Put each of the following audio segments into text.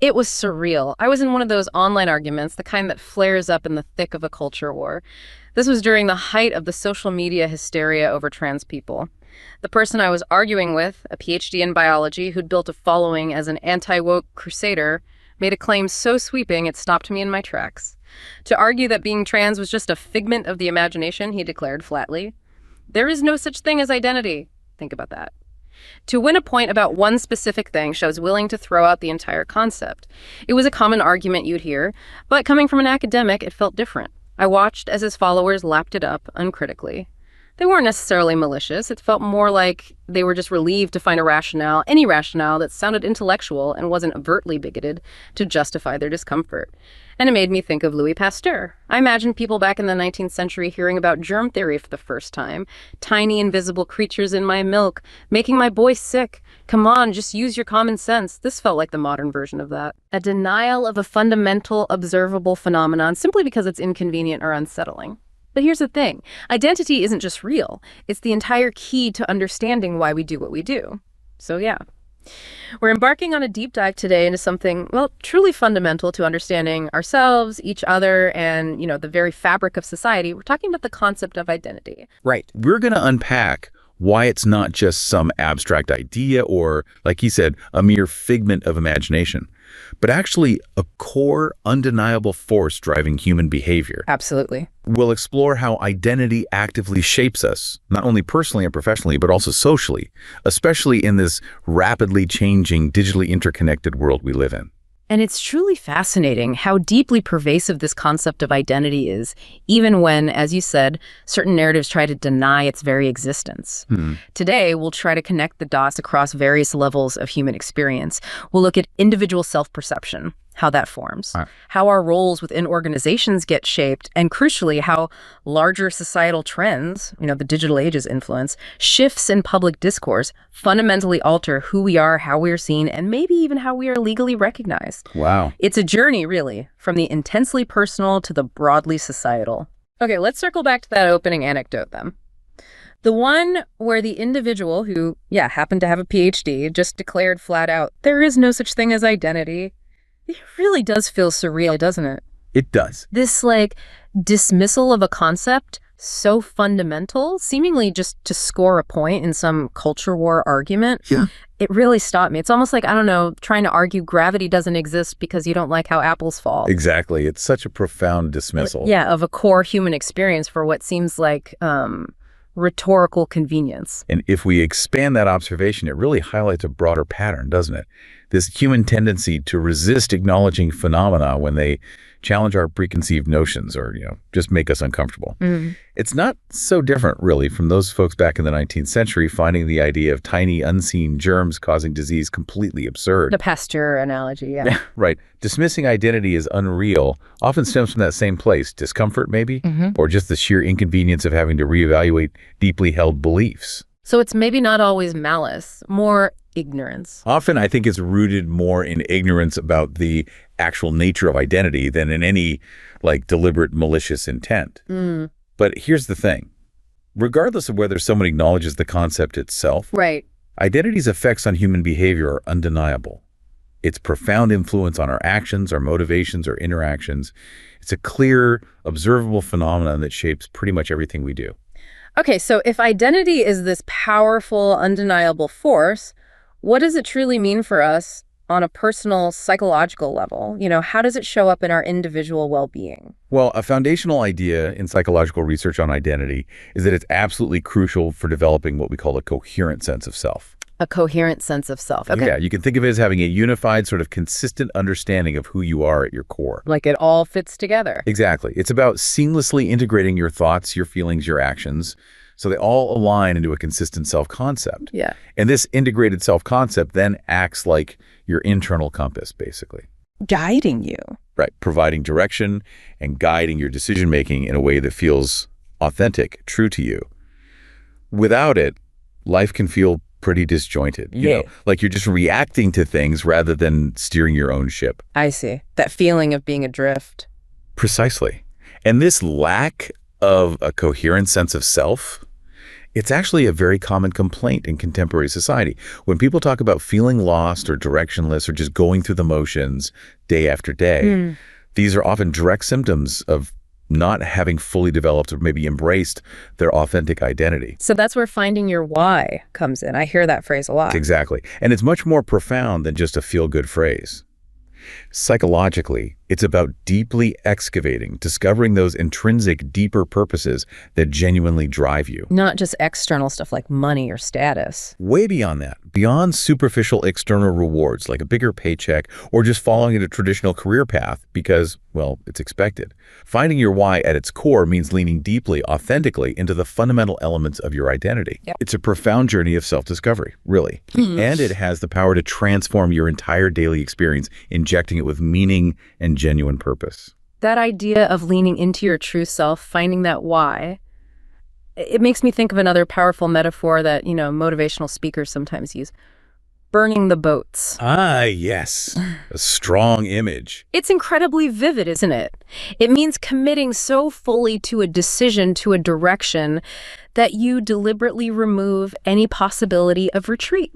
It was surreal. I was in one of those online arguments, the kind that flares up in the thick of a culture war. This was during the height of the social media hysteria over trans people. The person I was arguing with, a PhD in biology who'd built a following as an anti-woke crusader, made a claim so sweeping it stopped me in my tracks. To argue that being trans was just a figment of the imagination, he declared flatly. There is no such thing as identity. Think about that. To win a point about one specific thing shows willing to throw out the entire concept. It was a common argument you'd hear, but coming from an academic, it felt different. I watched as his followers lapped it up uncritically. They weren't necessarily malicious. It felt more like they were just relieved to find a rationale, any rationale that sounded intellectual and wasn't overtly bigoted to justify their discomfort. And it made me think of Louis Pasteur. I imagine people back in the 19th century hearing about germ theory for the first time. Tiny invisible creatures in my milk, making my boy sick. Come on, just use your common sense. This felt like the modern version of that. A denial of a fundamental, observable phenomenon simply because it's inconvenient or unsettling. But here's the thing. Identity isn't just real. It's the entire key to understanding why we do what we do. So yeah. We're embarking on a deep dive today into something, well, truly fundamental to understanding ourselves, each other, and, the very fabric of society. We're talking about the concept of identity. Right. We're going to unpack why it's not just some abstract idea or, like he said, a mere figment of imagination, but actually a core, undeniable force driving human behavior. Absolutely. We'll explore how identity actively shapes us, not only personally and professionally, but also socially, especially in this rapidly changing, digitally interconnected world we live in. And it's truly fascinating how deeply pervasive this concept of identity is, even when, as you said, certain narratives try to deny its very existence. Today, we'll try to connect the dots across various levels of human experience. We'll look at individual self-perception, how that forms, how our roles within organizations get shaped, and crucially, how larger societal trends, the digital age's influence, shifts in public discourse fundamentally alter who we are, how we are seen, and maybe even how we are legally recognized. Wow. It's a journey, really, from the intensely personal to the broadly societal. Okay, let's circle back to that opening anecdote then. The one where the individual who, happened to have a PhD just declared flat out, there is no such thing as identity. It really does feel surreal, doesn't it? It does. This, dismissal of a concept so fundamental, seemingly just to score a point in some culture war argument. Yeah. It really stopped me. It's almost like, trying to argue gravity doesn't exist because you don't like how apples fall. Exactly. It's such a profound dismissal. Yeah, of a core human experience for what seems like rhetorical convenience. And if we expand that observation, it really highlights a broader pattern, doesn't it? This human tendency to resist acknowledging phenomena when they challenge our preconceived notions or, just make us uncomfortable. It's not so different, really, from those folks back in the 19th century finding the idea of tiny, unseen germs causing disease completely absurd. The Pasteur analogy, yeah. Right. Dismissing identity as unreal often stems from that same place, discomfort maybe, or just the sheer inconvenience of having to reevaluate deeply held beliefs. So it's maybe not always malice, more ignorance. Often I think it's rooted more in ignorance about the actual nature of identity than in any deliberate malicious intent. But here's the thing. Regardless of whether someone acknowledges the concept itself, right, identity's effects on human behavior are undeniable. Its profound influence on our actions, our motivations, our interactions. It's a clear, observable phenomenon that shapes pretty much everything we do. Okay, so if identity is this powerful, undeniable force, what does it truly mean for us on a personal, psychological level? How does it show up in our individual well-being? Well, a foundational idea in psychological research on identity is that it's absolutely crucial for developing what we call a coherent sense of self. A coherent sense of self. Okay. Yeah, you can think of it as having a unified, sort of consistent understanding of who you are at your core. Like it all fits together. Exactly. It's about seamlessly integrating your thoughts, your feelings, your actions, so they all align into a consistent self-concept. Yeah. And this integrated self-concept then acts like your internal compass, basically. Guiding you. Right. Providing direction and guiding your decision-making in a way that feels authentic, true to you. Without it, life can feel pretty disjointed. You know, like you're just reacting to things rather than steering your own ship. I see. That feeling of being adrift. Precisely. And this lack of a coherent sense of self It's actually a very common complaint in contemporary society. When people talk about feeling lost or directionless or just going through the motions day after day, these are often direct symptoms of not having fully developed or maybe embraced their authentic identity. So that's where finding your why comes in. I hear that phrase a lot. Exactly. And it's much more profound than just a feel-good phrase. Psychologically, it's about deeply excavating, discovering those intrinsic, deeper purposes that genuinely drive you. Not just external stuff like money or status. Way beyond that, beyond superficial external rewards like a bigger paycheck or just following a traditional career path because, well, it's expected. Finding your why at its core means leaning deeply, authentically into the fundamental elements of your identity. Yep. It's a profound journey of self-discovery, really. And it has the power to transform your entire daily experience, injecting it with meaning and genuine purpose. That idea of leaning into your true self, finding that why, it makes me think of another powerful metaphor that, motivational speakers sometimes use. Burning the boats. Ah, yes. A strong image. It's incredibly vivid, isn't it? It means committing so fully to a decision, to a direction, that you deliberately remove any possibility of retreat,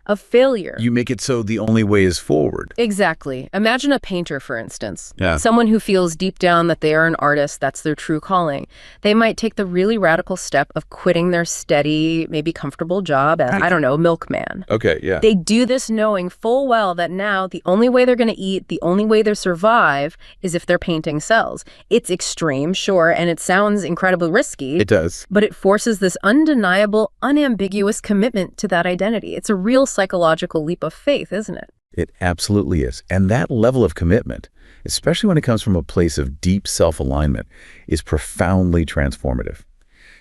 of failure. You make it so the only way is forward. Exactly. Imagine a painter, for instance. Yeah. Someone who feels deep down that they are an artist, that's their true calling. They might take the really radical step of quitting their steady, maybe comfortable job as, I don't know, milkman. Okay, yeah. They do this knowing full well that now the only way they're going to eat, the only way they'll survive is if their painting sells. It's extreme, sure, and it sounds incredibly risky. It does. But it forces this undeniable, unambiguous commitment to that identity. It's a real psychological leap of faith, isn't it? It absolutely is. And that level of commitment, especially when it comes from a place of deep self-alignment, is profoundly transformative.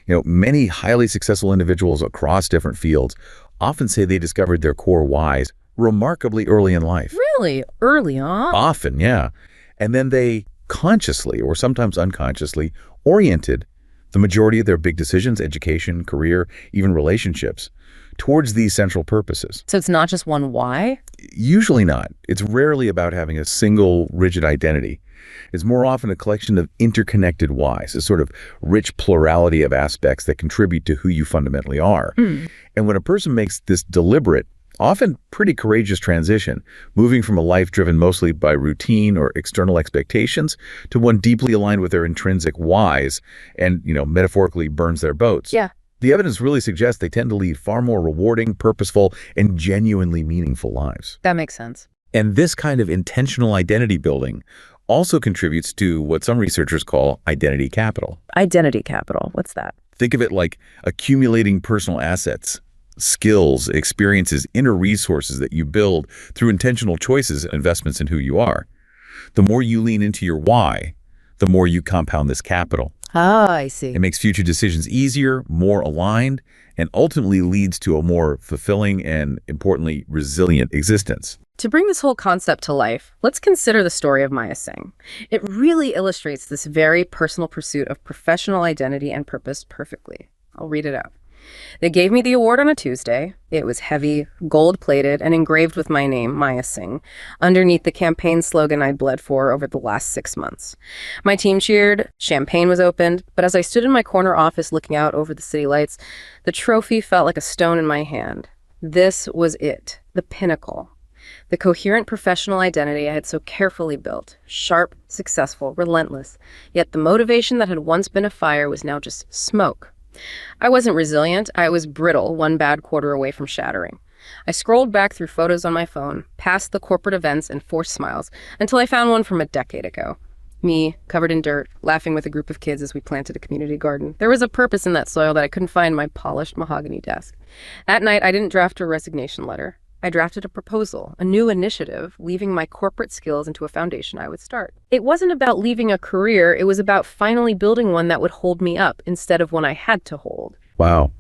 Many highly successful individuals across different fields often say they discovered their core whys remarkably early in life. Really? Early on? Often, yeah. And then they consciously, or sometimes unconsciously, oriented the majority of their big decisions, education, career, even relationships, towards these central purposes. So it's not just one why? Usually not. It's rarely about having a single rigid identity. It's more often a collection of interconnected whys, a sort of rich plurality of aspects that contribute to who you fundamentally are. And when a person makes this deliberate, often pretty courageous transition, moving from a life driven mostly by routine or external expectations to one deeply aligned with their intrinsic whys and, metaphorically burns their boats. Yeah. The evidence really suggests they tend to lead far more rewarding, purposeful, and genuinely meaningful lives. That makes sense. And this kind of intentional identity building also contributes to what some researchers call identity capital. Identity capital. What's that? Think of it like accumulating personal assets, skills, experiences, inner resources that you build through intentional choices and investments in who you are. The more you lean into your why, the more you compound this capital. Ah, I see. It makes future decisions easier, more aligned, and ultimately leads to a more fulfilling and, importantly, resilient existence. To bring this whole concept to life, let's consider the story of Maya Singh. It really illustrates this very personal pursuit of professional identity and purpose perfectly. I'll read it out. They gave me the award on a Tuesday. It was heavy, gold-plated, and engraved with my name, Maya Singh, underneath the campaign slogan I'd bled for over the last 6 months. My team cheered, champagne was opened, but as I stood in my corner office looking out over the city lights, the trophy felt like a stone in my hand. This was it, the pinnacle. The coherent professional identity I had so carefully built, sharp, successful, relentless, yet the motivation that had once been a fire was now just smoke. I wasn't resilient, I was brittle, one bad quarter away from shattering. I scrolled back through photos on my phone, past the corporate events and forced smiles, until I found one from a decade ago. Me, covered in dirt, laughing with a group of kids as we planted a community garden. There was a purpose in that soil that I couldn't find in my polished mahogany desk. That night, I didn't draft a resignation letter. I drafted a proposal, a new initiative, leaving my corporate skills into a foundation I would start. It wasn't about leaving a career, it was about finally building one that would hold me up instead of one I had to hold. Wow.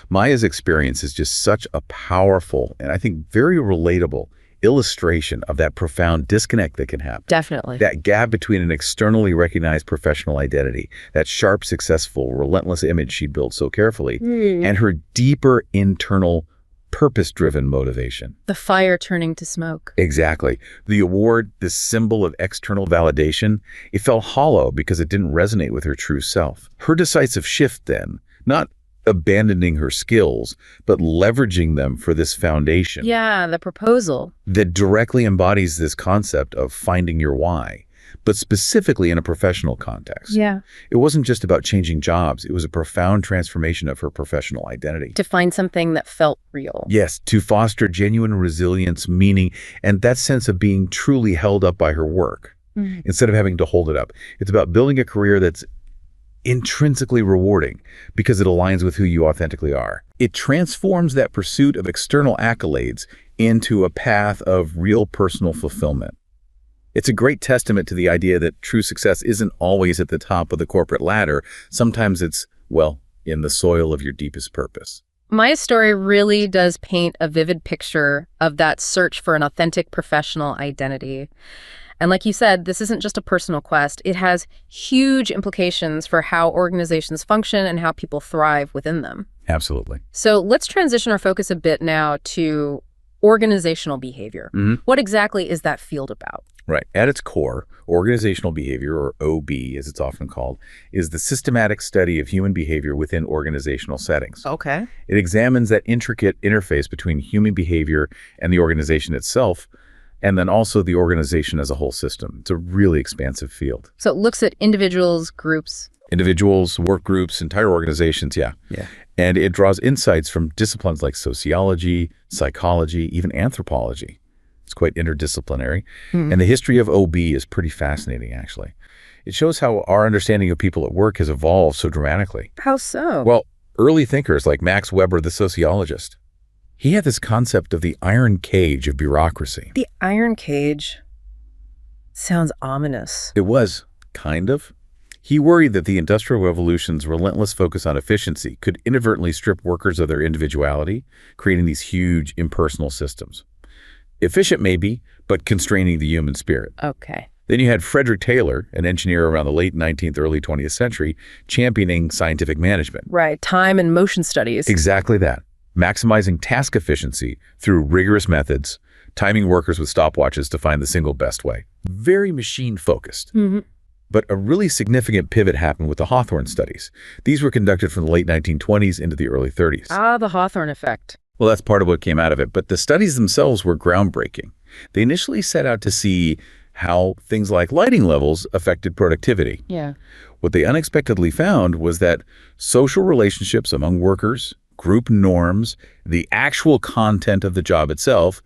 Maya's experience is just such a powerful and I think very relatable illustration of that profound disconnect that can happen. Definitely. That gap between an externally recognized professional identity, that sharp, successful, relentless image she built so carefully, and her deeper internal purpose-driven motivation. The fire turning to smoke. Exactly. The award, this symbol of external validation, it felt hollow because it didn't resonate with her true self. Her decisive shift then, not abandoning her skills, but leveraging them for this foundation Yeah, the proposal. that directly embodies this concept of finding your why, but specifically in a professional context. Yeah. It wasn't just about changing jobs. It was a profound transformation of her professional identity. To find something that felt real. Yes, to foster genuine resilience, meaning, and that sense of being truly held up by her work instead of having to hold it up. It's about building a career that's intrinsically rewarding because it aligns with who you authentically are. It transforms that pursuit of external accolades into a path of real personal fulfillment. It's a great testament to the idea that true success isn't always at the top of the corporate ladder. Sometimes it's, well, in the soil of your deepest purpose. Maya's story really does paint a vivid picture of that search for an authentic professional identity. And like you said, this isn't just a personal quest. It has huge implications for how organizations function and how people thrive within them. Absolutely. So let's transition our focus a bit now to organizational behavior. What exactly is that field about? Right. At its core, organizational behavior, or OB as it's often called, is the systematic study of human behavior within organizational settings. Okay. It examines that intricate interface between human behavior and the organization itself, and then also the organization as a whole system. It's a really expansive field. So it looks at individuals, groups. Individuals, work groups, entire organizations, yeah. And it draws insights from disciplines like sociology, psychology, even anthropology. It's quite interdisciplinary. And the history of OB is pretty fascinating, actually. It shows how our understanding of people at work has evolved so dramatically. How so? Well, early thinkers like Max Weber, the sociologist, he had this concept of the iron cage of bureaucracy. The iron cage sounds ominous. It was, kind of. He worried that the Industrial Revolution's relentless focus on efficiency could inadvertently strip workers of their individuality, creating these huge impersonal systems. Efficient maybe, but constraining the human spirit. Okay. Then you had Frederick Taylor, an engineer around the late 19th, early 20th century, championing scientific management. Right. Time and motion studies. Exactly that. Maximizing task efficiency through rigorous methods, timing workers with stopwatches to find the single best way. Very machine-focused. But a really significant pivot happened with the Hawthorne studies. These were conducted from the late 1920s into the early 30s. Ah, the Hawthorne effect. Well, that's part of what came out of it, but the studies themselves were groundbreaking. They initially set out to see how things like lighting levels affected productivity. Yeah. What they unexpectedly found was that social relationships among workers, group norms, the actual content of the job itself,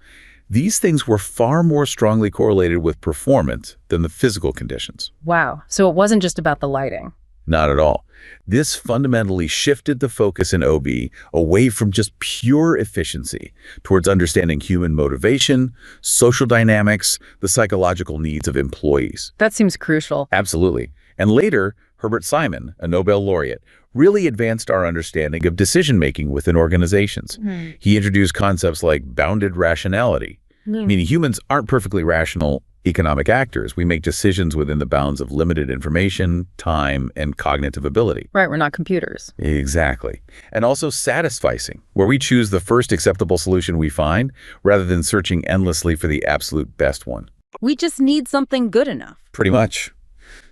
these things were far more strongly correlated with performance than the physical conditions. Wow. So it wasn't just about the lighting. Not at all. This fundamentally shifted the focus in OB away from just pure efficiency towards understanding human motivation, social dynamics, the psychological needs of employees. That seems crucial. Absolutely. And later, Herbert Simon, a Nobel laureate, really advanced our understanding of decision-making within organizations. He introduced concepts like bounded rationality, meaning humans aren't perfectly rational economic actors. We make decisions within the bounds of limited information, time, and cognitive ability. Right, we're not computers. Exactly. And also satisficing, where we choose the first acceptable solution we find rather than searching endlessly for the absolute best one. We just need something good enough. Pretty much.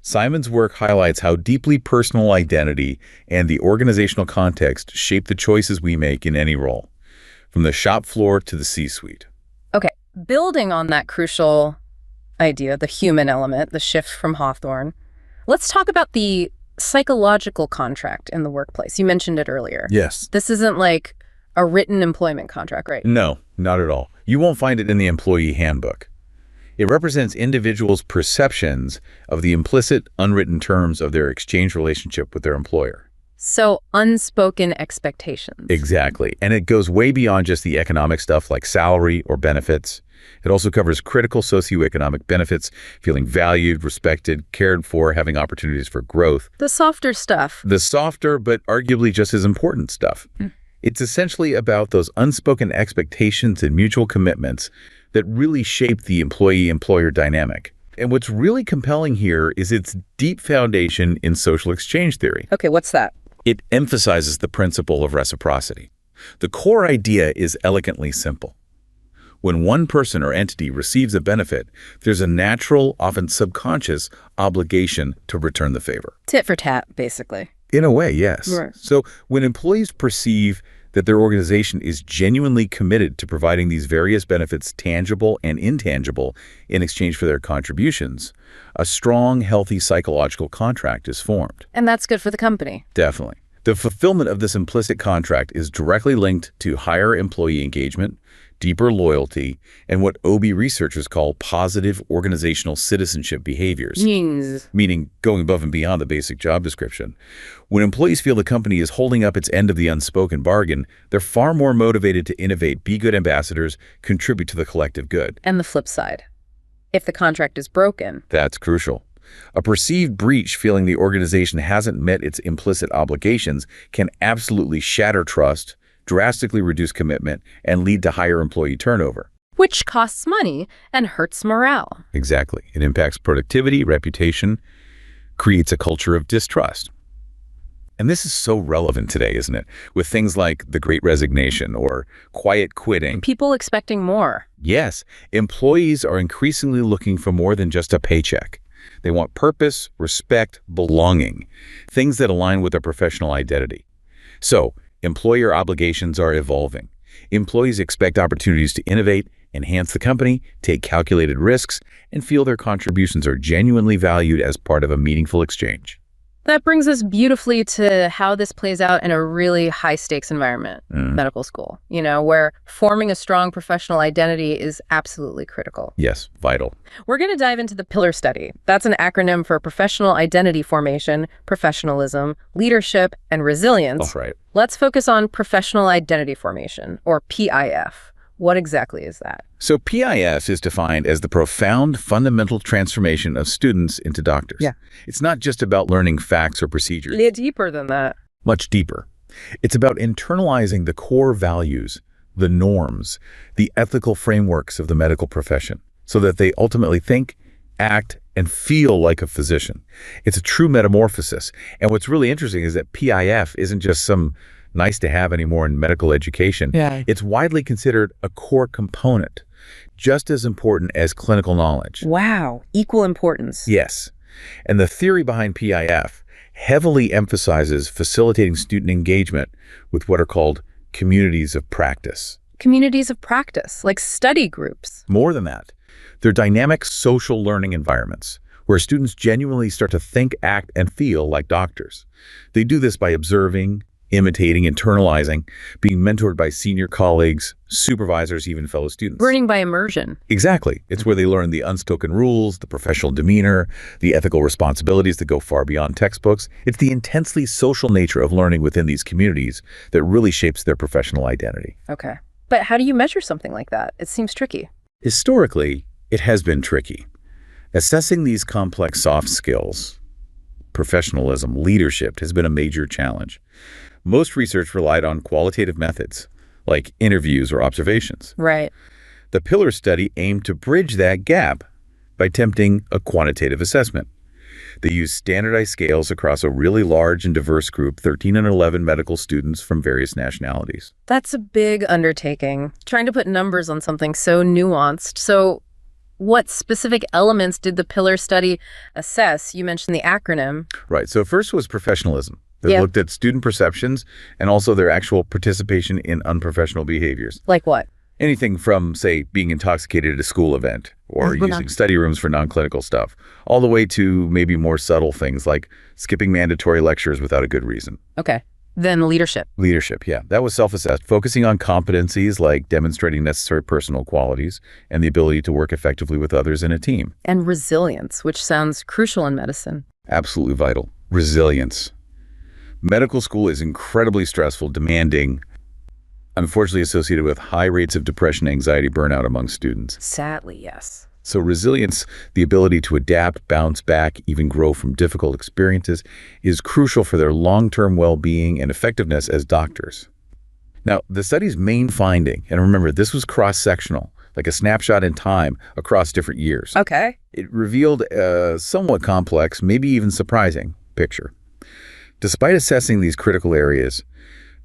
Simon's work highlights how deeply personal identity and the organizational context shape the choices we make in any role, from the shop floor to the C-suite. Okay, building on that crucial idea, the human element, the shift from Hawthorne, let's talk about the psychological contract in the workplace. You mentioned it earlier. Yes. This isn't like a written employment contract, right? No, not at all. You won't find it in the employee handbook. It represents individuals' perceptions of the implicit, unwritten terms of their exchange relationship with their employer. So unspoken expectations. Exactly. And it goes way beyond just the economic stuff like salary or benefits. It also covers critical socioeconomic benefits, feeling valued, respected, cared for, having opportunities for growth. The softer stuff. The softer, but arguably just as important stuff. It's essentially about those unspoken expectations and mutual commitments that really shape the employee-employer dynamic. And what's really compelling here is its deep foundation in social exchange theory. Okay, what's that? It emphasizes the principle of reciprocity. The core idea is elegantly simple. When one person or entity receives a benefit, there's a natural, often subconscious, obligation to return the favor. Tit for tat, basically. In a way, yes. Right. So when employees perceive that their organization is genuinely committed to providing these various benefits, tangible and intangible, in exchange for their contributions, a strong, healthy psychological contract is formed. And that's good for the company. Definitely. The fulfillment of this implicit contract is directly linked to higher employee engagement, deeper loyalty, and what OB researchers call positive organizational citizenship behaviors. Meaning going above and beyond the basic job description. When employees feel the company is holding up its end of the unspoken bargain, they're far more motivated to innovate, be good ambassadors, contribute to the collective good. And the flip side, if the contract is broken. That's crucial. A perceived breach feeling the organization hasn't met its implicit obligations can absolutely shatter trust, drastically reduce commitment, and lead to higher employee turnover. Which costs money and hurts morale. Exactly. It impacts productivity, reputation, creates a culture of distrust. And this is so relevant today, isn't it? With things like the Great Resignation or quiet quitting. People expecting more. Yes, employees are increasingly looking for more than just a paycheck. They want purpose, respect, belonging, things that align with their professional identity. So, employer obligations are evolving. Employees expect opportunities to innovate, enhance the company, take calculated risks, and feel their contributions are genuinely valued as part of a meaningful exchange. That brings us beautifully to how this plays out in a really high-stakes environment, medical school, where forming a strong professional identity is absolutely critical. Yes, vital. We're going to dive into the PILLAR study. That's an acronym for Professional Identity Formation, Professionalism, Leadership, and Resilience. All right. Let's focus on Professional Identity Formation, or PIF. What exactly is that? So PIF is defined as the profound fundamental transformation of students into doctors. Yeah. It's not just about learning facts or procedures. It's deeper than that. Much deeper. It's about internalizing the core values, the norms, the ethical frameworks of the medical profession so that they ultimately think, act, and feel like a physician. It's a true metamorphosis. And what's really interesting is that PIF isn't just some nice to have anymore in medical education. Yeah. It's widely considered a core component, just as important as clinical knowledge. Wow. Equal importance. Yes. And the theory behind PIF heavily emphasizes facilitating student engagement with what are called communities of practice. Communities of practice, like study groups. More than that, they're dynamic social learning environments where students genuinely start to think, act, and feel like doctors. They do this by observing, imitating, internalizing, being mentored by senior colleagues, supervisors, even fellow students. Learning by immersion. Exactly. It's where they learn the unspoken rules, the professional demeanor, the ethical responsibilities that go far beyond textbooks. It's the intensely social nature of learning within these communities that really shapes their professional identity. Okay. But how do you measure something like that? It seems tricky. Historically, it has been tricky. Assessing these complex soft skills, professionalism, leadership, has been a major challenge. Most research relied on qualitative methods, like interviews or observations. Right. The PILLAR study aimed to bridge that gap by attempting a quantitative assessment. They used standardized scales across a really large and diverse group, 13 and 11 medical students from various nationalities. That's a big undertaking, trying to put numbers on something so nuanced. So what specific elements did the PILLAR study assess? You mentioned the acronym. Right. So first was professionalism. They looked at student perceptions and also their actual participation in unprofessional behaviors. Like what? Anything from, say, being intoxicated at a school event or using study rooms for non-clinical stuff, all the way to maybe more subtle things like skipping mandatory lectures without a good reason. Okay. Then leadership. Leadership, yeah. That was self-assessed, focusing on competencies like demonstrating necessary personal qualities and the ability to work effectively with others in a team. And resilience, which sounds crucial in medicine. Absolutely vital. Resilience. Medical school is incredibly stressful, demanding, unfortunately associated with high rates of depression, anxiety, burnout among students. Sadly, yes. So resilience, the ability to adapt, bounce back, even grow from difficult experiences, is crucial for their long-term well-being and effectiveness as doctors. Now, the study's main finding, and remember, this was cross-sectional, like a snapshot in time across different years. Okay. It revealed a somewhat complex, maybe even surprising picture. Despite assessing these critical areas,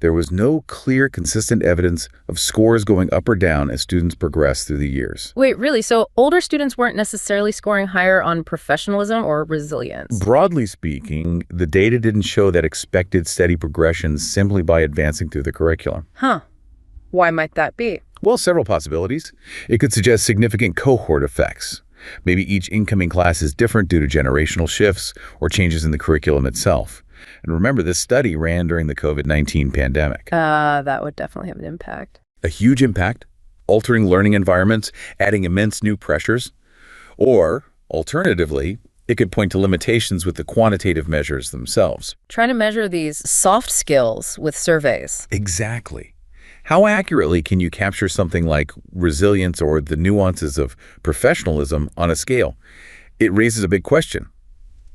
there was no clear, consistent evidence of scores going up or down as students progressed through the years. Wait, really? So older students weren't necessarily scoring higher on professionalism or resilience? Broadly speaking, the data didn't show that expected steady progression simply by advancing through the curriculum. Huh. Why might that be? Well, several possibilities. It could suggest significant cohort effects. Maybe each incoming class is different due to generational shifts or changes in the curriculum itself. And remember, this study ran during the COVID-19 pandemic. That would definitely have an impact. A huge impact, altering learning environments, adding immense new pressures. Or, alternatively, it could point to limitations with the quantitative measures themselves. Trying to measure these soft skills with surveys. Exactly. How accurately can you capture something like resilience or the nuances of professionalism on a scale? It raises a big question.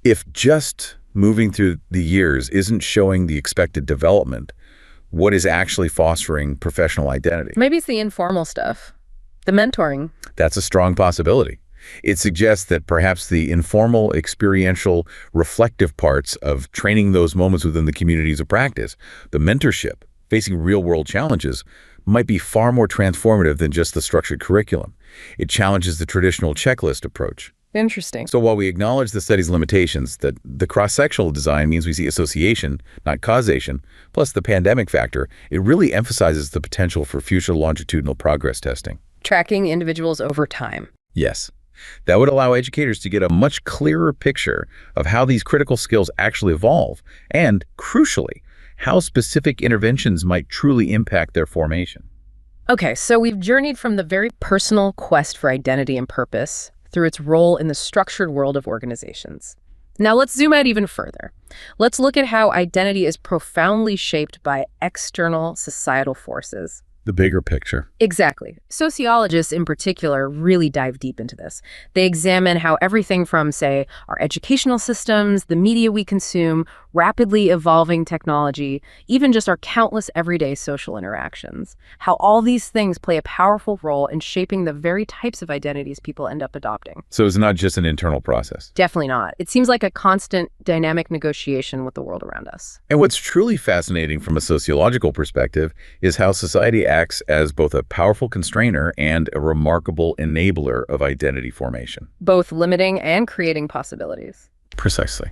If just moving through the years isn't showing the expected development, what is actually fostering professional identity? Maybe it's the informal stuff, the mentoring. That's a strong possibility. It suggests that perhaps the informal, experiential, reflective parts of training those moments within the communities of practice, the mentorship, facing real-world challenges, might be far more transformative than just the structured curriculum. It challenges the traditional checklist approach. Interesting. So while we acknowledge the study's limitations, that the cross-sectional design means we see association, not causation, plus the pandemic factor, it really emphasizes the potential for future longitudinal progress testing. Tracking individuals over time. Yes. That would allow educators to get a much clearer picture of how these critical skills actually evolve and, crucially, how specific interventions might truly impact their formation. Okay, so we've journeyed from the very personal quest for identity and purpose through its role in the structured world of organizations. Now let's zoom out even further. Let's look at how identity is profoundly shaped by external societal forces. The bigger picture. Exactly. Sociologists in particular really dive deep into this. They examine how everything from, say, our educational systems, the media we consume, rapidly evolving technology, even just our countless everyday social interactions, how all these things play a powerful role in shaping the very types of identities people end up adopting. So it's not just an internal process. Definitely not. It seems like a constant dynamic negotiation with the world around us. And what's truly fascinating from a sociological perspective is how society acts as both a powerful constrainer and a remarkable enabler of identity formation. Both limiting and creating possibilities. Precisely.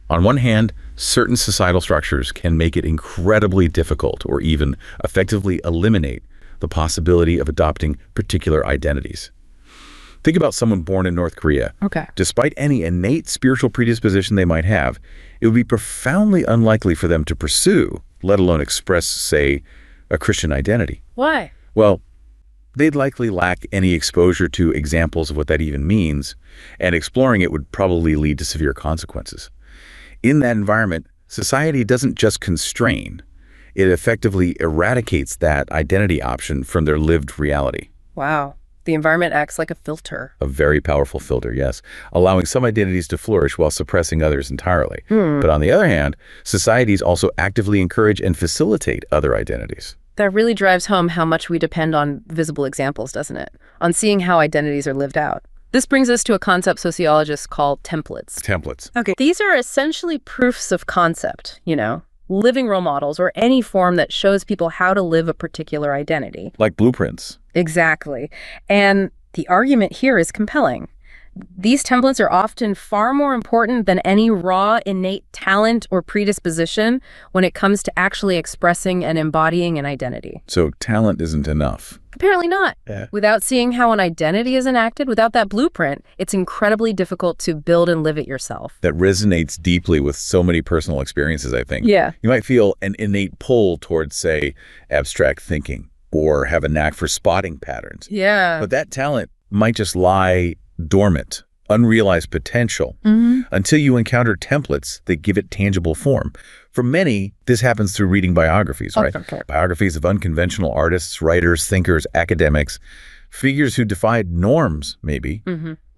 On one hand, certain societal structures can make it incredibly difficult or even effectively eliminate the possibility of adopting particular identities. Think about someone born in North Korea. Okay. Despite any innate spiritual predisposition they might have, it would be profoundly unlikely for them to pursue, let alone express, say, a Christian identity. Why? Well, they'd likely lack any exposure to examples of what that even means, and exploring it would probably lead to severe consequences. In that environment, society doesn't just constrain, it effectively eradicates that identity option from their lived reality. Wow. The environment acts like a filter. A very powerful filter, yes, allowing some identities to flourish while suppressing others entirely. But on the other hand, societies also actively encourage and facilitate other identities. That really drives home how much we depend on visible examples, doesn't it? On seeing how identities are lived out. This brings us to a concept sociologists call templates. Templates. Okay. These are essentially proofs of concept, living role models or any form that shows people how to live a particular identity. Like blueprints. Exactly. And the argument here is compelling. These templates are often far more important than any raw, innate talent or predisposition when it comes to actually expressing and embodying an identity. So talent isn't enough. Apparently not. Yeah. Without seeing how an identity is enacted, without that blueprint, it's incredibly difficult to build and live it yourself. That resonates deeply with so many personal experiences, I think. Yeah. You might feel an innate pull towards, say, abstract thinking or have a knack for spotting patterns. Yeah. But that talent might just lie dormant, unrealized potential, until you encounter templates that give it tangible form. For many, this happens through reading biographies, right? Okay. Biographies of unconventional artists, writers, thinkers, academics, figures who defied norms, maybe.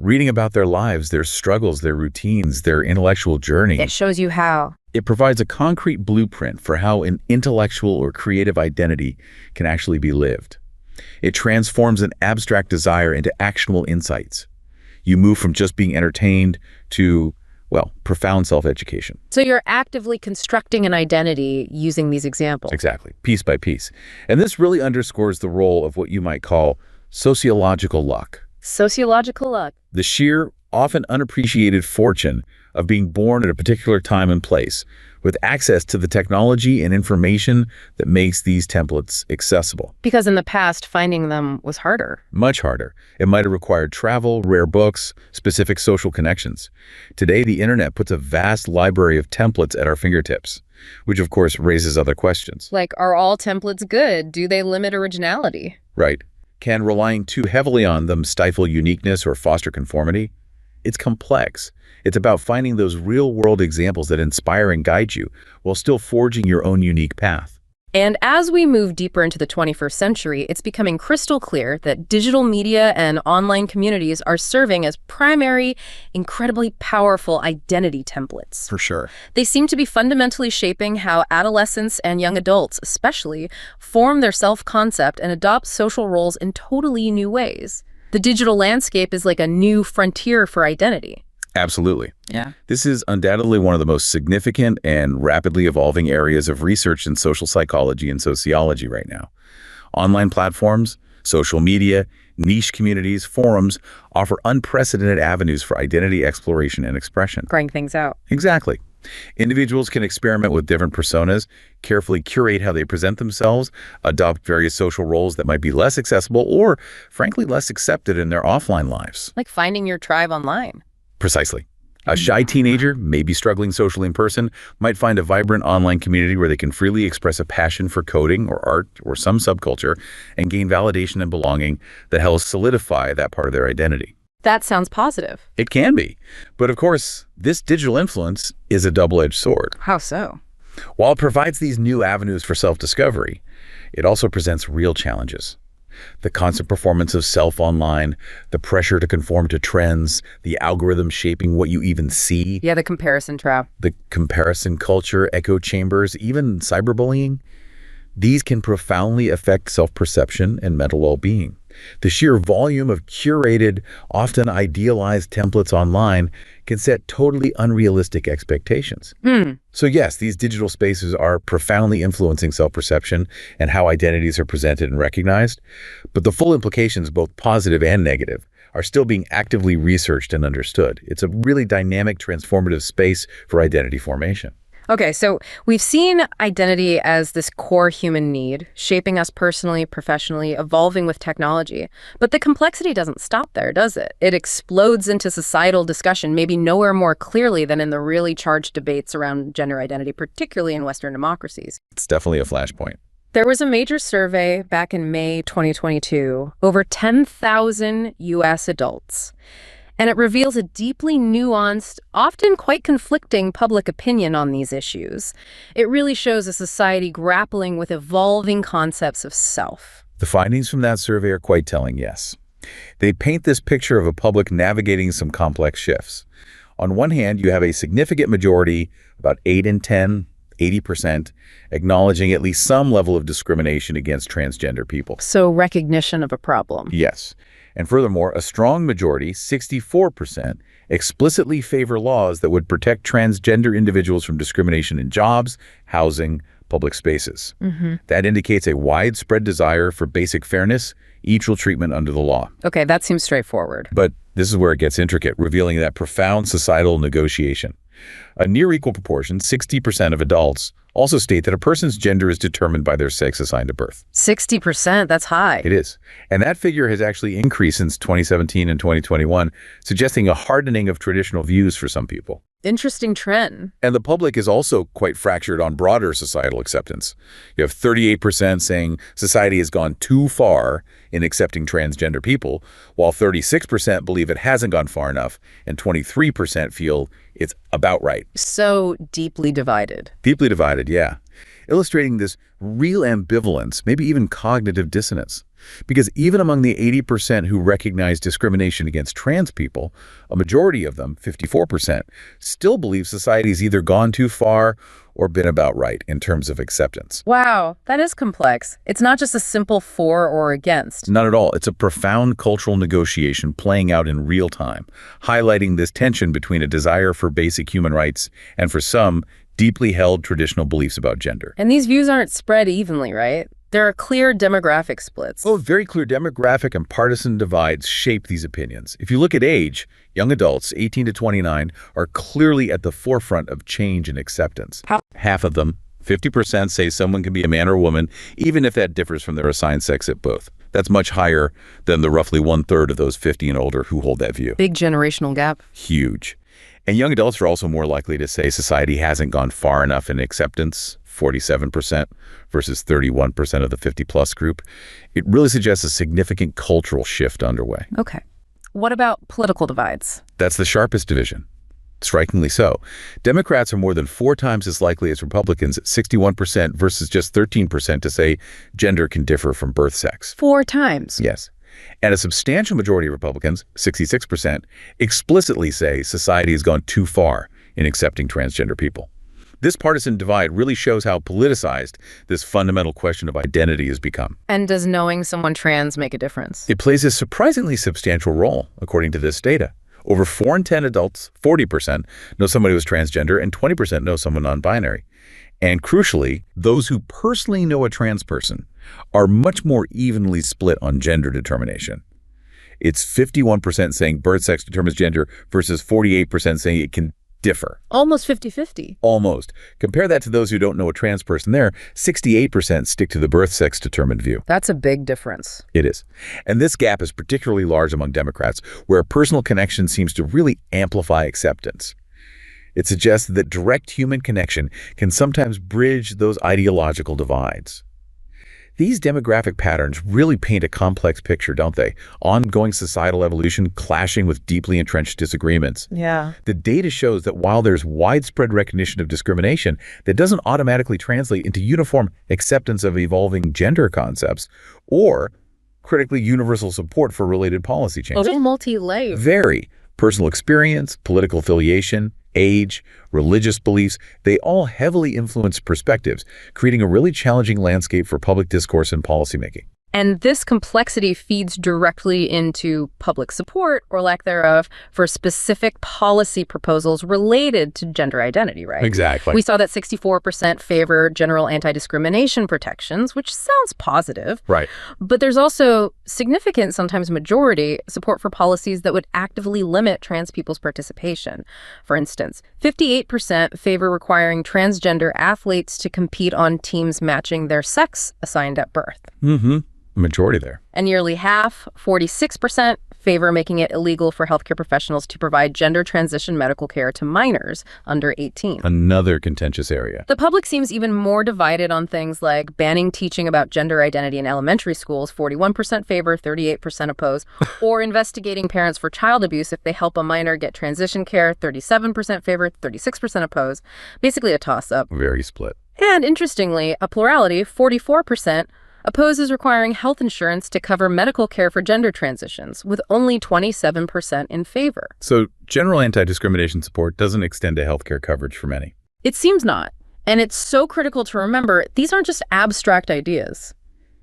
Reading about their lives, their struggles, their routines, their intellectual journey. It shows you how. It provides a concrete blueprint for how an intellectual or creative identity can actually be lived. It transforms an abstract desire into actionable insights. You move from just being entertained to, well, profound self-education. So you're actively constructing an identity using these examples. Exactly, piece by piece. And this really underscores the role of what you might call sociological luck. Sociological luck. The sheer, often unappreciated fortune of being born at a particular time and place, with access to the technology and information that makes these templates accessible. Because in the past, finding them was harder. Much harder. It might have required travel, rare books, specific social connections. Today, the internet puts a vast library of templates at our fingertips, which of course raises other questions. Like, are all templates good? Do they limit originality? Right. Can relying too heavily on them stifle uniqueness or foster conformity? It's complex. It's about finding those real-world examples that inspire and guide you while still forging your own unique path. And as we move deeper into the 21st century, it's becoming crystal clear that digital media and online communities are serving as primary, incredibly powerful identity templates. For sure. They seem to be fundamentally shaping how adolescents and young adults, especially, form their self-concept and adopt social roles in totally new ways. The digital landscape is like a new frontier for identity. Absolutely. Yeah. This is undoubtedly one of the most significant and rapidly evolving areas of research in social psychology and sociology right now. Online platforms, social media, niche communities, forums offer unprecedented avenues for identity exploration and expression. Trying things out. Exactly. Individuals can experiment with different personas, carefully curate how they present themselves, adopt various social roles that might be less accessible or, frankly, less accepted in their offline lives. Like finding your tribe online. Precisely. A shy teenager, maybe struggling socially in person, might find a vibrant online community where they can freely express a passion for coding or art or some subculture and gain validation and belonging that helps solidify that part of their identity. That sounds positive. It can be. But of course, this digital influence is a double-edged sword. How so? While it provides these new avenues for self-discovery, it also presents real challenges. The constant performance of self online, the pressure to conform to trends, the algorithm shaping what you even see, Yeah, the comparison trap. the comparison culture, echo chambers, even cyberbullying, these can profoundly affect self-perception and mental well-being. The sheer volume of curated, often idealized templates online can set totally unrealistic expectations. So yes, these digital spaces are profoundly influencing self-perception and how identities are presented and recognized, but the full implications, both positive and negative, are still being actively researched and understood. It's a really dynamic, transformative space for identity formation. Okay, so we've seen identity as this core human need, shaping us personally, professionally, evolving with technology. But the complexity doesn't stop there, does it? It explodes into societal discussion, maybe nowhere more clearly than in the really charged debates around gender identity, particularly in Western democracies. It's definitely a flashpoint. There was a major survey back in May 2022, over 10,000 U.S. adults. And it reveals a deeply nuanced, often quite conflicting public opinion on these issues. It really shows a society grappling with evolving concepts of self. The findings from that survey are quite telling, yes. They paint this picture of a public navigating some complex shifts. On one hand, you have a significant majority, about 8 in 10, 80%, acknowledging at least some level of discrimination against transgender people. So recognition of a problem. Yes. And furthermore, a strong majority, 64%, explicitly favor laws that would protect transgender individuals from discrimination in jobs, housing, public spaces. That indicates a widespread desire for basic fairness, equal treatment under the law. Okay, that seems straightforward. But this is where it gets intricate, revealing that profound societal negotiation. A near equal proportion, 60% of adults, also state that a person's gender is determined by their sex assigned at birth. 60%, that's high. It is. And that figure has actually increased since 2017 and 2021, suggesting a hardening of traditional views for some people. Interesting trend. And the public is also quite fractured on broader societal acceptance. You have 38% saying society has gone too far in accepting transgender people, while 36% believe it hasn't gone far enough, and 23% feel it's about right. So deeply divided. Deeply divided, yeah. Illustrating this real ambivalence, maybe even cognitive dissonance. Because even among the 80% who recognize discrimination against trans people, a majority of them, 54%, still believe society's either gone too far or been about right in terms of acceptance. Wow, that is complex. It's not just a simple for or against. Not at all. It's a profound cultural negotiation playing out in real time, highlighting this tension between a desire for basic human rights and, for some, deeply held traditional beliefs about gender. And these views aren't spread evenly, right? There are clear demographic splits. Oh, very clear demographic and partisan divides shape these opinions. If you look at age, young adults, 18 to 29, are clearly at the forefront of change and acceptance. Half of them, 50%, say someone can be a man or a woman, even if that differs from their assigned sex at birth. That's much higher than the roughly 1/3 of those 50 and older who hold that view. Big generational gap. Huge. And young adults are also more likely to say society hasn't gone far enough in acceptance, 47% versus 31% of the 50-plus group. It really suggests a significant cultural shift underway. Okay. What about political divides? That's the sharpest division. Strikingly so. Democrats are more than 4 times as likely as Republicans, 61% versus just 13% to say gender can differ from birth sex. 4 times? Yes. And a substantial majority of Republicans, 66%, explicitly say society has gone too far in accepting transgender people. This partisan divide really shows how politicized this fundamental question of identity has become. And does knowing someone trans make a difference? It plays a surprisingly substantial role, according to this data. Over 4 in 10 adults, 40%, know somebody who's transgender, and 20% know someone non-binary. And crucially, those who personally know a trans person are much more evenly split on gender determination. It's 51% saying birth sex determines gender versus 48% saying it can differ. Almost 50-50. Almost. Compare that to those who don't know a trans person. There, 68% stick to the birth sex determined view. That's a big difference. It is. And this gap is particularly large among Democrats, where a personal connection seems to really amplify acceptance. It suggests that direct human connection can sometimes bridge those ideological divides. These demographic patterns really paint a complex picture, don't they? Ongoing societal evolution clashing with deeply entrenched disagreements. Yeah. The data shows that while there's widespread recognition of discrimination, that doesn't automatically translate into uniform acceptance of evolving gender concepts or critically universal support for related policy changes. It's multi-layered. Very. Personal experience, political affiliation, age, religious beliefs, they all heavily influence perspectives, creating a really challenging landscape for public discourse and policymaking. And this complexity feeds directly into public support, or lack thereof, for specific policy proposals related to gender identity, right? Exactly. We saw that 64% favor general anti-discrimination protections, which sounds positive. Right. But there's also significant, sometimes majority, support for policies that would actively limit trans people's participation. For instance, 58% favor requiring transgender athletes to compete on teams matching their sex assigned at birth. Mm-hmm. Majority there. And nearly half, 46%, favor making it illegal for healthcare professionals to provide gender transition medical care to minors under 18. Another contentious area. The public seems even more divided on things like banning teaching about gender identity in elementary schools, 41% favor, 38% oppose, or investigating parents for child abuse if they help a minor get transition care, 37% favor, 36% oppose. Basically a toss-up. Very split. And interestingly, a plurality, 44%, opposes requiring health insurance to cover medical care for gender transitions, with only 27% in favor. So general anti-discrimination support doesn't extend to healthcare coverage for many. It seems not. And it's so critical to remember, these aren't just abstract ideas.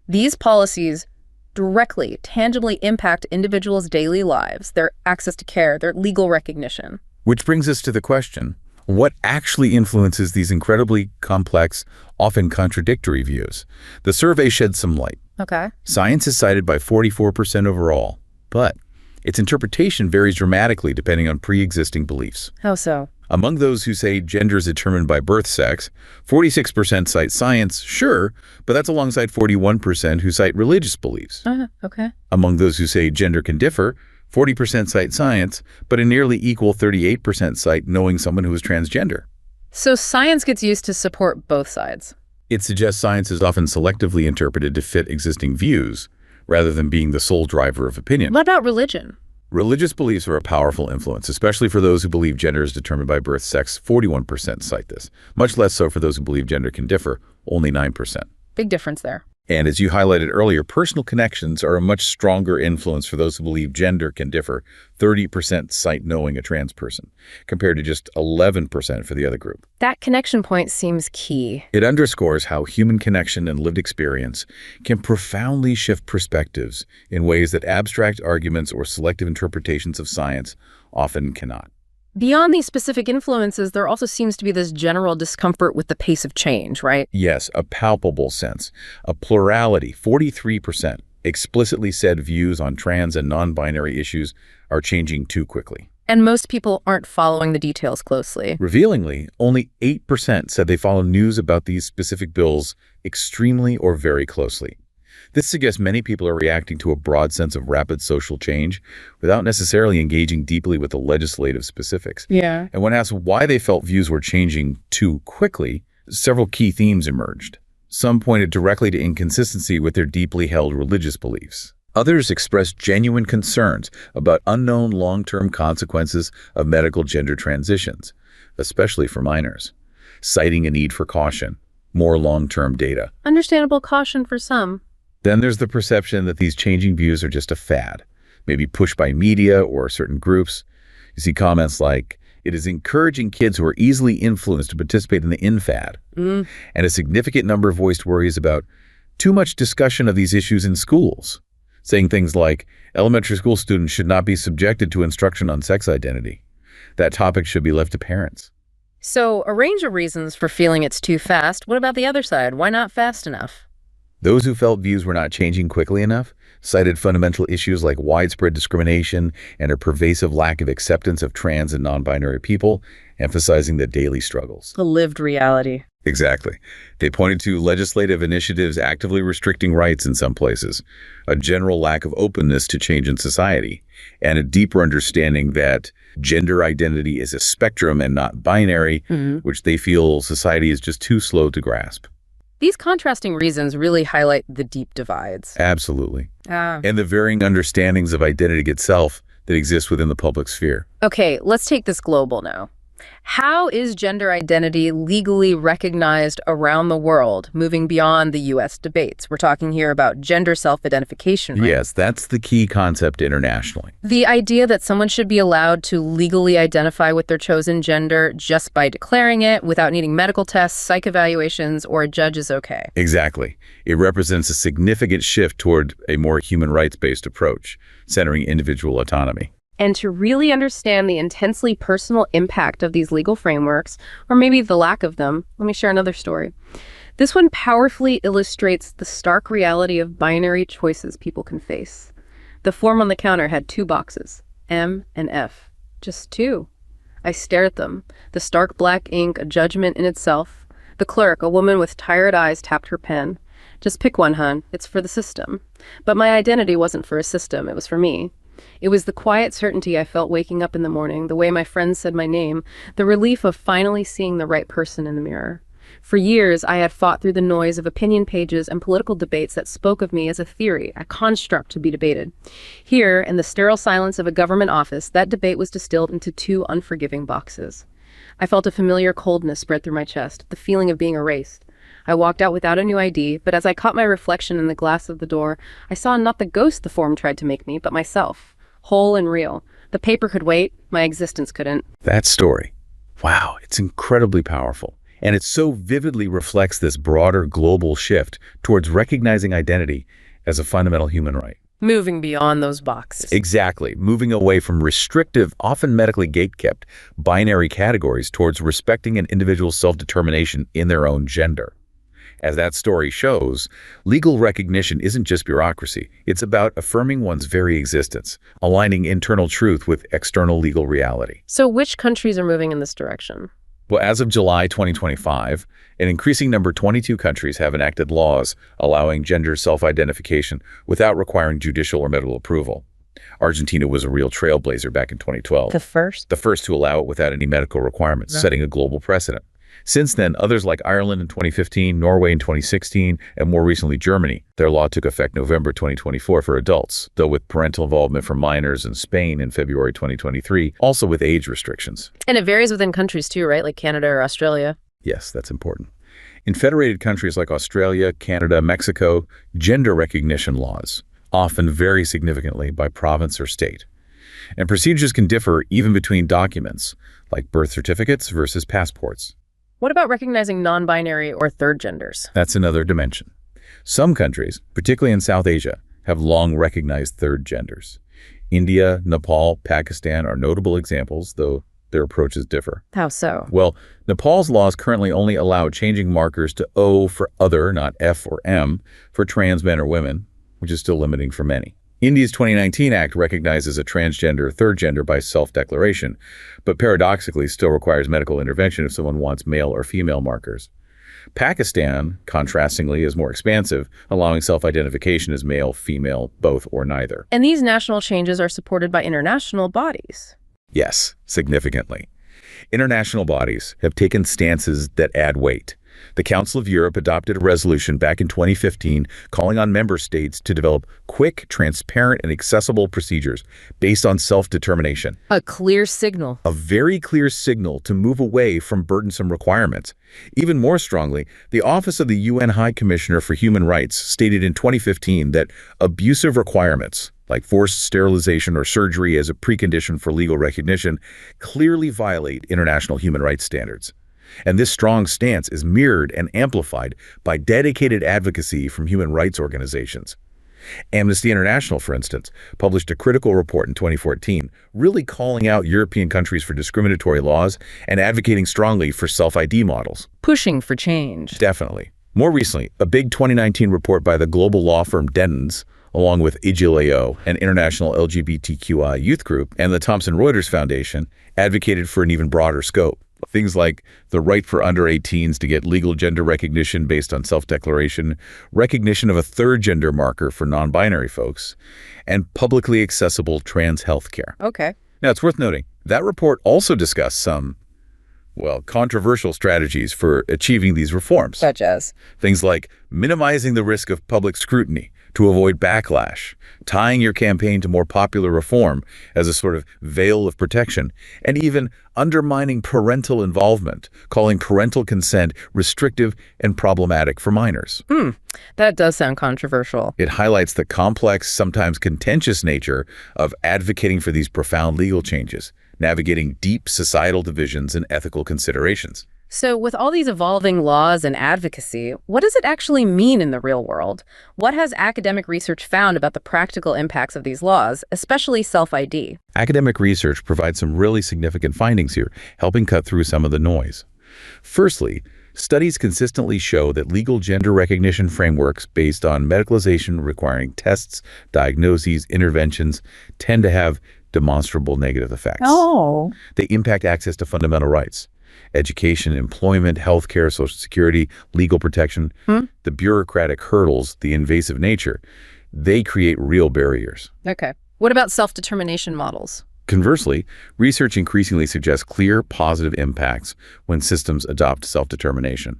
These policies directly, tangibly impact individuals' daily lives, their access to care, their legal recognition. Which brings us to the question, what actually influences these incredibly complex, often contradictory views? The survey sheds some light. Okay. Science is cited by 44% overall, but its interpretation varies dramatically depending on pre-existing beliefs. How so? Among those who say gender is determined by birth sex, 46% cite science, sure, but that's alongside 41% who cite religious beliefs. Okay. Among those who say gender can differ, 40% cite science, but a nearly equal 38% cite knowing someone who is transgender. So science gets used to support both sides. It suggests science is often selectively interpreted to fit existing views, rather than being the sole driver of opinion. What about religion? Religious beliefs are a powerful influence, especially for those who believe gender is determined by birth sex. 41% cite this. Much less so for those who believe gender can differ, only 9%. Big difference there. And as you highlighted earlier, personal connections are a much stronger influence for those who believe gender can differ. 30% cite knowing a trans person, compared to just 11% for the other group. That connection point seems key. It underscores how human connection and lived experience can profoundly shift perspectives in ways that abstract arguments or selective interpretations of science often cannot. Beyond these specific influences, there also seems to be this general discomfort with the pace of change, right? Yes, a palpable sense. A plurality, 43%, explicitly said views on trans and non-binary issues are changing too quickly. And most people aren't following the details closely. Revealingly, only 8% said they follow news about these specific bills extremely or very closely. This suggests many people are reacting to a broad sense of rapid social change without necessarily engaging deeply with the legislative specifics. Yeah. And when asked why they felt views were changing too quickly, several key themes emerged. Some pointed directly to inconsistency with their deeply held religious beliefs. Others expressed genuine concerns about unknown long-term consequences of medical gender transitions, especially for minors, citing a need for caution, more long-term data. Understandable caution for some. Then there's the perception that these changing views are just a fad, maybe pushed by media or certain groups. You see comments like, it is encouraging kids who are easily influenced to participate in the infad. And a significant number voiced worries about too much discussion of these issues in schools, saying things like, elementary school students should not be subjected to instruction on sex identity. That topic should be left to parents. So, a range of reasons for feeling it's too fast. What about the other side? Why not fast enough? Those who felt views were not changing quickly enough cited fundamental issues like widespread discrimination and a pervasive lack of acceptance of trans and non-binary people, emphasizing the daily struggles. The lived reality. Exactly. They pointed to legislative initiatives actively restricting rights in some places, a general lack of openness to change in society, and a deeper understanding that gender identity is a spectrum and not binary, which they feel society is just too slow to grasp. These contrasting reasons really highlight the deep divides. Absolutely. And the varying understandings of identity itself that exist within the public sphere. Okay, let's take this global now. How is gender identity legally recognized around the world, moving beyond the U.S. debates? We're talking here about gender self-identification, right? Yes, that's the key concept internationally. The idea that someone should be allowed to legally identify with their chosen gender just by declaring it without needing medical tests, psych evaluations, or a judge is okay. Exactly. It represents a significant shift toward a more human rights-based approach, centering individual autonomy. And to really understand the intensely personal impact of these legal frameworks, or maybe the lack of them, let me share another story. This one powerfully illustrates the stark reality of binary choices people can face. The form on the counter had 2 boxes, M and F. Just 2. I stared at them, the stark black ink a judgment in itself. The clerk, a woman with tired eyes, tapped her pen. Just pick one, hon. It's for the system. But my identity wasn't for a system. It was for me. It was the quiet certainty I felt waking up in the morning, the way my friends said my name, the relief of finally seeing the right person in the mirror. For years, I had fought through the noise of opinion pages and political debates that spoke of me as a theory, a construct to be debated. Here, in the sterile silence of a government office, that debate was distilled into 2 unforgiving boxes. I felt a familiar coldness spread through my chest, the feeling of being erased. I walked out without a new ID, but as I caught my reflection in the glass of the door, I saw not the ghost the form tried to make me, but myself. Whole and real. The paper could wait, my existence couldn't. That story. Wow, it's incredibly powerful. And it so vividly reflects this broader global shift towards recognizing identity as a fundamental human right. Moving beyond those boxes. Exactly. Moving away from restrictive, often medically gatekept, binary categories towards respecting an individual's self-determination in their own gender. As that story shows, legal recognition isn't just bureaucracy. It's about affirming one's very existence, aligning internal truth with external legal reality. So which countries are moving in this direction? Well, as of July 2025, an increasing number, 22 countries, have enacted laws allowing gender self-identification without requiring judicial or medical approval. Argentina was a real trailblazer back in 2012. The first? The first to allow it without any medical requirements, setting a global precedent. Since then, others like Ireland in 2015, Norway in 2016, and more recently Germany. Their law took effect November 2024 for adults, though with parental involvement for minors, in Spain in February 2023, also with age restrictions. And it varies within countries too, right? Like Canada or Australia. Yes, that's important. In federated countries like Australia, Canada, Mexico, gender recognition laws often vary significantly by province or state. And procedures can differ even between documents, like birth certificates versus passports. What about recognizing non-binary or third genders? That's another dimension. Some countries, particularly in South Asia, have long recognized third genders. India, Nepal, Pakistan are notable examples, though their approaches differ. How so? Well, Nepal's laws currently only allow changing markers to O for other, not F or M, for trans men or women, which is still limiting for many. India's 2019 Act recognizes a transgender third gender by self-declaration, but paradoxically still requires medical intervention if someone wants male or female markers. Pakistan, contrastingly, is more expansive, allowing self-identification as male, female, both, or neither. And these national changes are supported by international bodies. Yes, significantly. International bodies have taken stances that add weight. The Council of Europe adopted a resolution back in 2015 calling on member states to develop quick, transparent, and accessible procedures based on self-determination. A clear signal. A very clear signal to move away from burdensome requirements. Even more strongly, the Office of the UN High Commissioner for Human Rights stated in 2015 that abusive requirements, like forced sterilization or surgery as a precondition for legal recognition, clearly violate international human rights standards. And this strong stance is mirrored and amplified by dedicated advocacy from human rights organizations. Amnesty International, for instance, published a critical report in 2014, really calling out European countries for discriminatory laws and advocating strongly for self-ID models. Pushing for change. Definitely. More recently, a big 2019 report by the global law firm Dentons, along with IGIL-AO, an international LGBTQI youth group, and the Thomson Reuters Foundation, advocated for an even broader scope. Things like the right for under-18s to get legal gender recognition based on self-declaration, recognition of a third gender marker for non-binary folks, and publicly accessible trans health care. Okay. Now, it's worth noting, that report also discussed some, well, controversial strategies for achieving these reforms. Such as? Things like minimizing the risk of public scrutiny to avoid backlash, tying your campaign to more popular reform as a sort of veil of protection, and even undermining parental involvement, calling parental consent restrictive and problematic for minors. That does sound controversial. It highlights the complex, sometimes contentious nature of advocating for these profound legal changes, navigating deep societal divisions and ethical considerations. So with all these evolving laws and advocacy, what does it actually mean in the real world? What has academic research found about the practical impacts of these laws, especially self-ID? Academic research provides some really significant findings here, helping cut through some of the noise. Firstly, studies consistently show that legal gender recognition frameworks based on medicalization requiring tests, diagnoses, interventions tend to have demonstrable negative effects. Oh. They impact access to fundamental rights. Education, employment, healthcare, Social Security, legal protection, the bureaucratic hurdles, the invasive nature, they create real barriers. Okay. What about self-determination models? Conversely, research increasingly suggests clear positive impacts when systems adopt self-determination.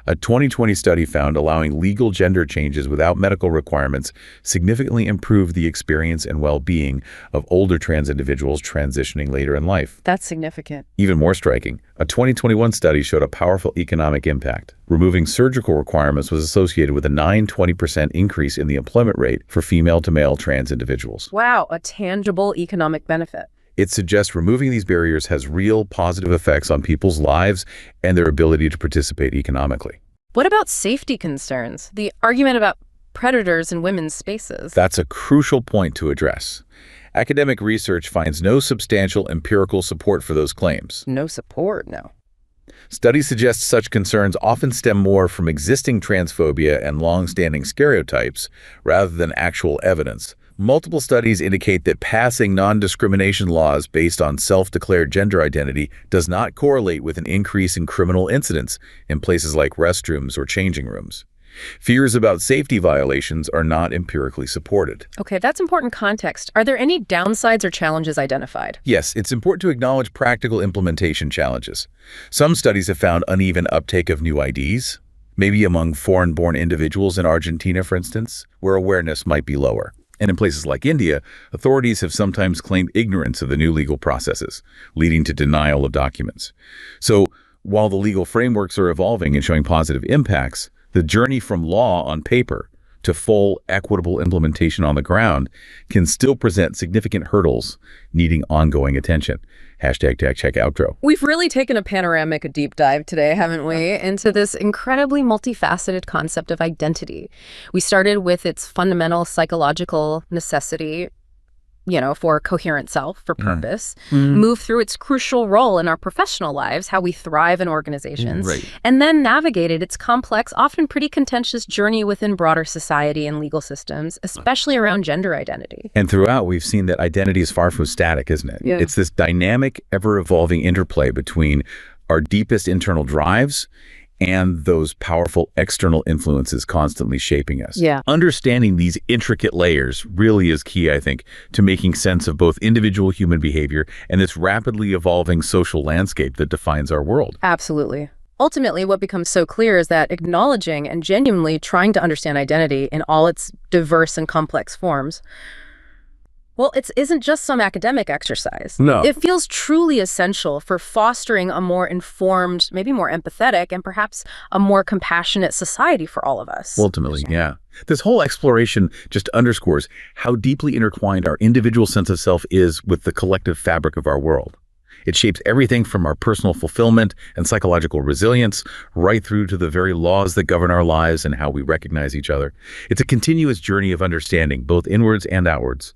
A 2020 study found allowing legal gender changes without medical requirements significantly improved the experience and well-being of older trans individuals transitioning later in life. That's significant. Even more striking, a 2021 study showed a powerful economic impact. Removing surgical requirements was associated with a 20% increase in the employment rate for female-to-male trans individuals. Wow, a tangible economic benefit. It suggests removing these barriers has real positive effects on people's lives and their ability to participate economically. What about safety concerns? The argument about predators in women's spaces. That's a crucial point to address. Academic research finds no substantial empirical support for those claims. No support, no. Studies suggest such concerns often stem more from existing transphobia and long-standing stereotypes rather than actual evidence. Multiple studies indicate that passing non-discrimination laws based on self-declared gender identity does not correlate with an increase in criminal incidents in places like restrooms or changing rooms. Fears about safety violations are not empirically supported. Okay, that's important context. Are there any downsides or challenges identified? Yes, it's important to acknowledge practical implementation challenges. Some studies have found uneven uptake of new IDs, maybe among foreign-born individuals in Argentina, for instance, where awareness might be lower. And in places like India, authorities have sometimes claimed ignorance of the new legal processes, leading to denial of documents. So, while the legal frameworks are evolving and showing positive impacts, the journey from law on paper to full equitable implementation on the ground can still present significant hurdles needing ongoing attention. Hashtag tech check outro. We've really taken a panoramic deep dive today, haven't we, into this incredibly multifaceted concept of identity. We started with its fundamental psychological necessity, for coherent self, for purpose, move through its crucial role in our professional lives, how we thrive in organizations, and then navigated its complex, often pretty contentious journey within broader society and legal systems, especially around gender identity. And throughout, we've seen that identity is far from static, isn't it? Yeah. It's this dynamic, ever-evolving interplay between our deepest internal drives and those powerful external influences constantly shaping us. Yeah. Understanding these intricate layers really is key, I think, to making sense of both individual human behavior and this rapidly evolving social landscape that defines our world. Absolutely. Ultimately, what becomes so clear is that acknowledging and genuinely trying to understand identity in all its diverse and complex forms, well, it isn't just some academic exercise. No. It feels truly essential for fostering a more informed, maybe more empathetic, and perhaps a more compassionate society for all of us. Ultimately, yeah. This whole exploration just underscores how deeply intertwined our individual sense of self is with the collective fabric of our world. It shapes everything from our personal fulfillment and psychological resilience right through to the very laws that govern our lives and how we recognize each other. It's a continuous journey of understanding, both inwards and outwards.